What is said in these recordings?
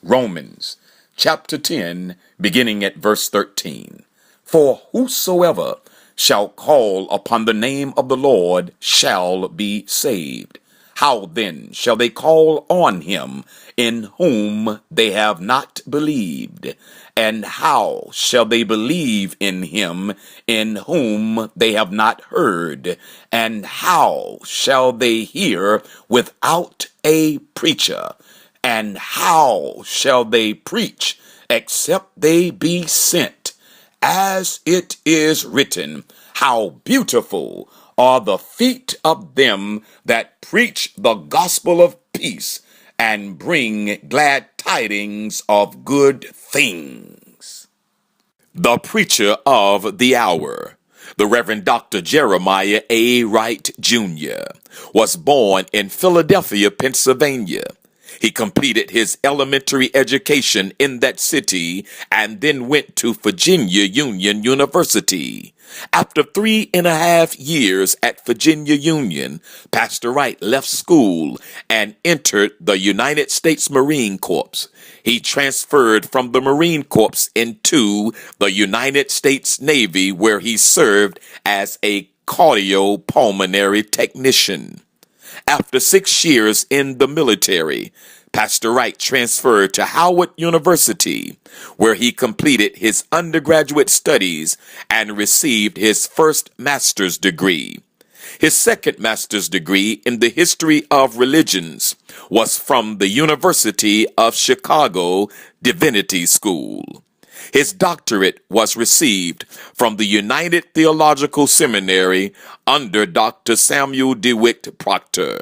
Romans chapter 10, beginning at verse 13. For whosoever shall call upon the name of the Lord shall be saved. How then shall they call on him in whom they have not believed? And how shall they believe in him in whom they have not heard? And how shall they hear without a preacher? And how shall they preach except they be sent? As it is written, how beautiful are the feet of them that preach the gospel of peace and bring glad tidings of good things. The preacher of the hour, the Reverend Dr. Jeremiah A. Wright, Jr., was born in Philadelphia, Pennsylvania. He completed his elementary education in that city and then went to Virginia Union University. After 3.5 years at Virginia Union, Pastor Wright left school and entered the United States Marine Corps. He transferred from the Marine Corps into the United States Navy, where he served as a cardiopulmonary technician. After 6 years in the military, Pastor Wright transferred to Howard University, where he completed his undergraduate studies and received his first master's degree. His second master's degree in the history of religions was from the University of Chicago Divinity School. His doctorate was received from the United Theological Seminary under Dr. Samuel DeWitt Proctor.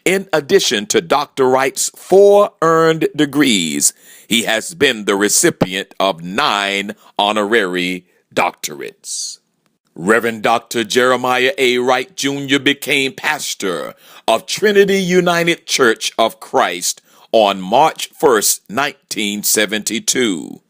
In addition to Dr. Wright's 4 earned degrees, he has been the recipient of 9 honorary doctorates. Reverend Dr. Jeremiah A. Wright, Jr. became pastor of Trinity United Church of Christ on March 1st, 1972.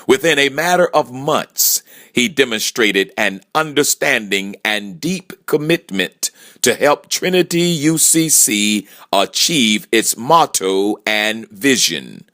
Within a matter of months, he demonstrated an understanding and deep commitment to help Trinity UCC achieve its motto and vision.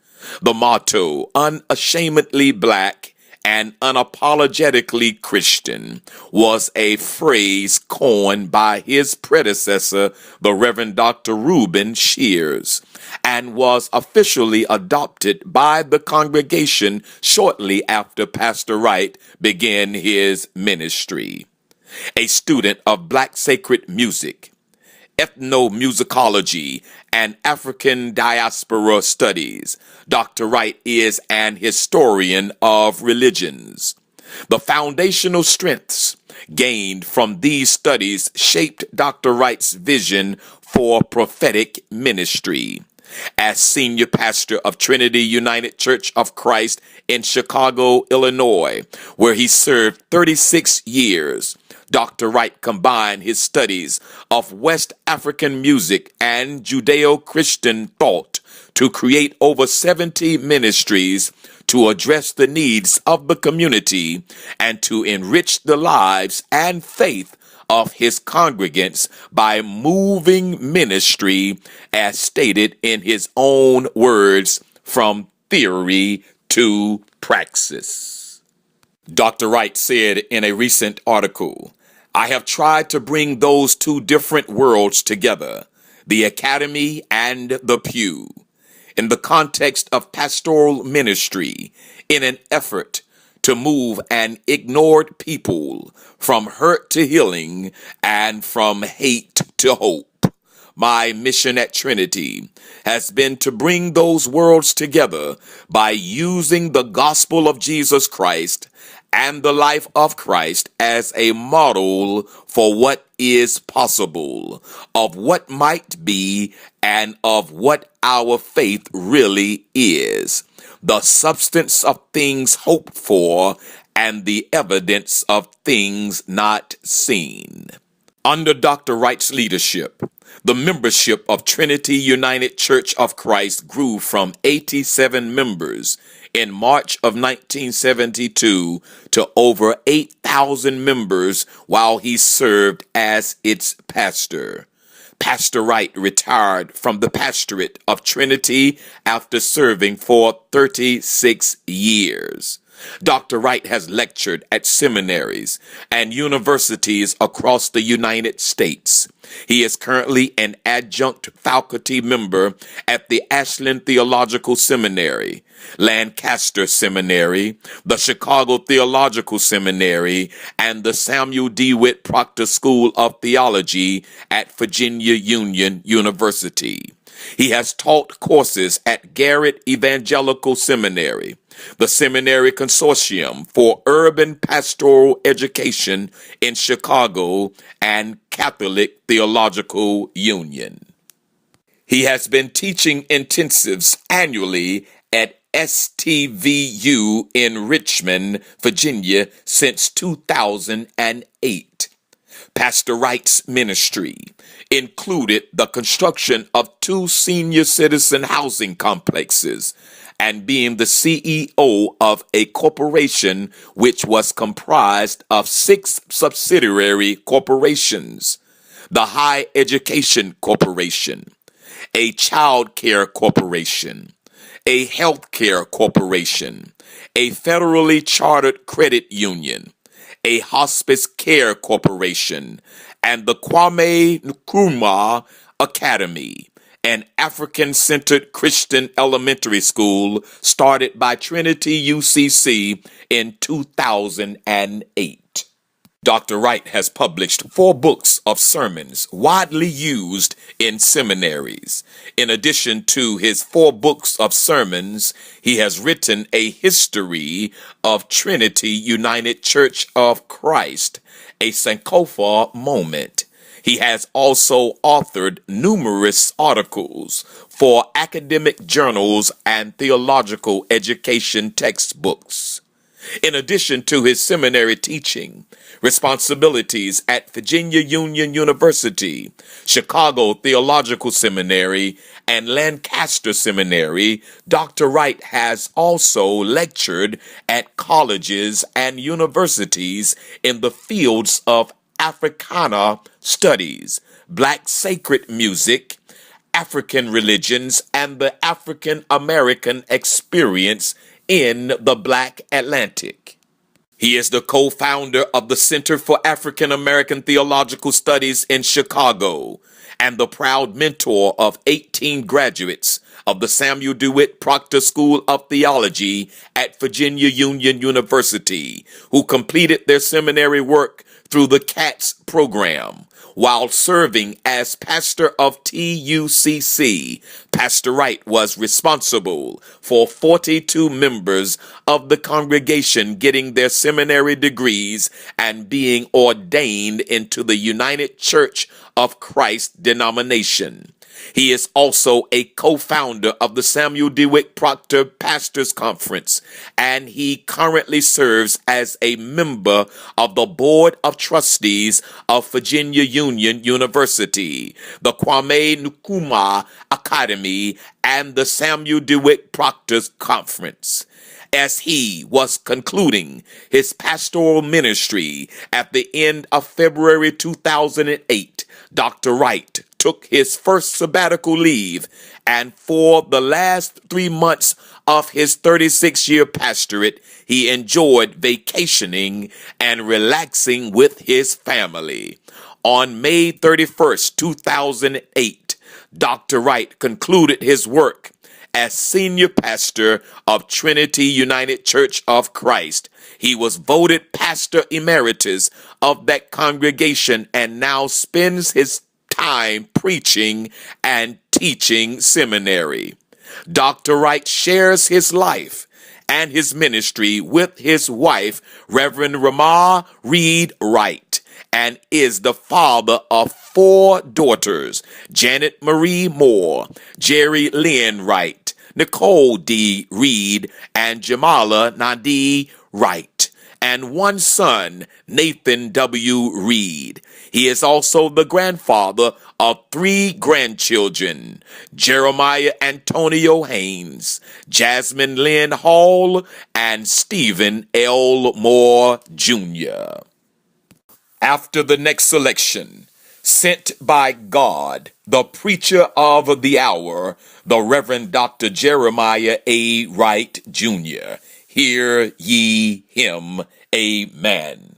The motto, unashamedly black and unapologetically Christian, was a phrase coined by his predecessor, the Reverend Dr. Reuben Shears, and was officially adopted by the congregation shortly after Pastor Wright began his ministry. A student of Black sacred music, ethnomusicology, and African diaspora studies, Dr. Wright is an historian of religions. The foundational strengths gained from these studies shaped Dr. Wright's vision for prophetic ministry. As senior pastor of Trinity United Church of Christ in Chicago, Illinois, where he served 36 years, Dr. Wright combined his studies of West African music and Judeo-Christian thought to create over 70 ministries to address the needs of the community and to enrich the lives and faith of his congregants by moving ministry, as stated in his own words, from theory to praxis. Dr. Wright said in a recent article, "I have tried to bring those two different worlds together, the academy and the pew, in the context of pastoral ministry, in an effort to move an ignored people from hurt to healing and from hate to hope. My mission at Trinity has been to bring those worlds together by using the gospel of Jesus Christ and the life of Christ as a model for what is possible, of what might be, and of what our faith really is, the substance of things hoped for and the evidence of things not seen." Under Dr. Wright's leadership, the membership of Trinity United Church of Christ grew from 87 members in March of 1972 to over 8,000 members while he served as its pastor. Pastor Wright retired from the pastorate of Trinity after serving for 36 years. Dr. Wright has lectured at seminaries and universities across the United States. He is currently an adjunct faculty member at the Ashland Theological Seminary, Lancaster Seminary, the Chicago Theological Seminary, and the Samuel DeWitt Proctor School of Theology at Virginia Union University. He has taught courses at Garrett Evangelical Seminary, the Seminary Consortium for Urban Pastoral Education in Chicago, and Catholic Theological Union. He has been teaching intensives annually at STVU in Richmond, Virginia since 2008. Pastor Wright's ministry included the construction of 2 senior citizen housing complexes and being the CEO of a corporation which was comprised of 6 subsidiary corporations: the High Education Corporation, a Child Care Corporation, a Healthcare Corporation, a federally chartered credit union, a Hospice Care Corporation, and the Kwame Nkrumah Academy, an African-centered Christian elementary school started by Trinity UCC in 2008. Dr. Wright has published 4 books of sermons widely used in seminaries. In addition to his 4 books of sermons, he has written a history of Trinity United Church of Christ, a Sankofa moment. He has also authored numerous articles for academic journals and theological education textbooks. In addition to his seminary teaching responsibilities at Virginia Union University, Chicago Theological Seminary, and Lancaster Seminary, Dr. Wright has also lectured at colleges and universities in the fields of Africana studies, Black sacred music, African religions, and the African American experience in the Black Atlantic. He is the co-founder of the Center for African American Theological Studies in Chicago and the proud mentor of 18 graduates of the Samuel DeWitt Proctor School of Theology at Virginia Union University, who completed their seminary work through the CATS program. While serving as pastor of TUCC, Pastor Wright was responsible for 42 members of the congregation getting their seminary degrees and being ordained into the United Church of Christ denomination. He is also a co-founder of the Samuel DeWitt Proctor Pastors Conference, and he currently serves as a member of the Board of Trustees of Virginia Union University, the Kwame Nkrumah Academy, and the Samuel DeWitt Proctor's Conference. As he was concluding his pastoral ministry at the end of February 2008, Dr. Wright took his first sabbatical leave, and for the last 3 months of his 36-year pastorate, he enjoyed vacationing and relaxing with his family. On May 31st, 2008, Dr. Wright concluded his work as senior pastor of Trinity United Church of Christ. He was voted pastor emeritus of that congregation and now spends his time preaching and teaching seminary. Dr. Wright shares his life and his ministry with his wife, Reverend Ramah Reed Wright, and is the father of 4 daughters: Janet Marie Moore, Jerry Lynn Wright, Nicole D. Reed, and Jamala Nadee Wright, and 1 son, Nathan W. Reed. He is also the grandfather of 3 grandchildren: Jeremiah Antonio Haynes, Jasmine Lynn Hall, and Stephen L. Moore Jr. After the next selection, sent by God, the preacher of the hour, the Reverend Dr. Jeremiah A. Wright, Jr. Hear ye him. Amen.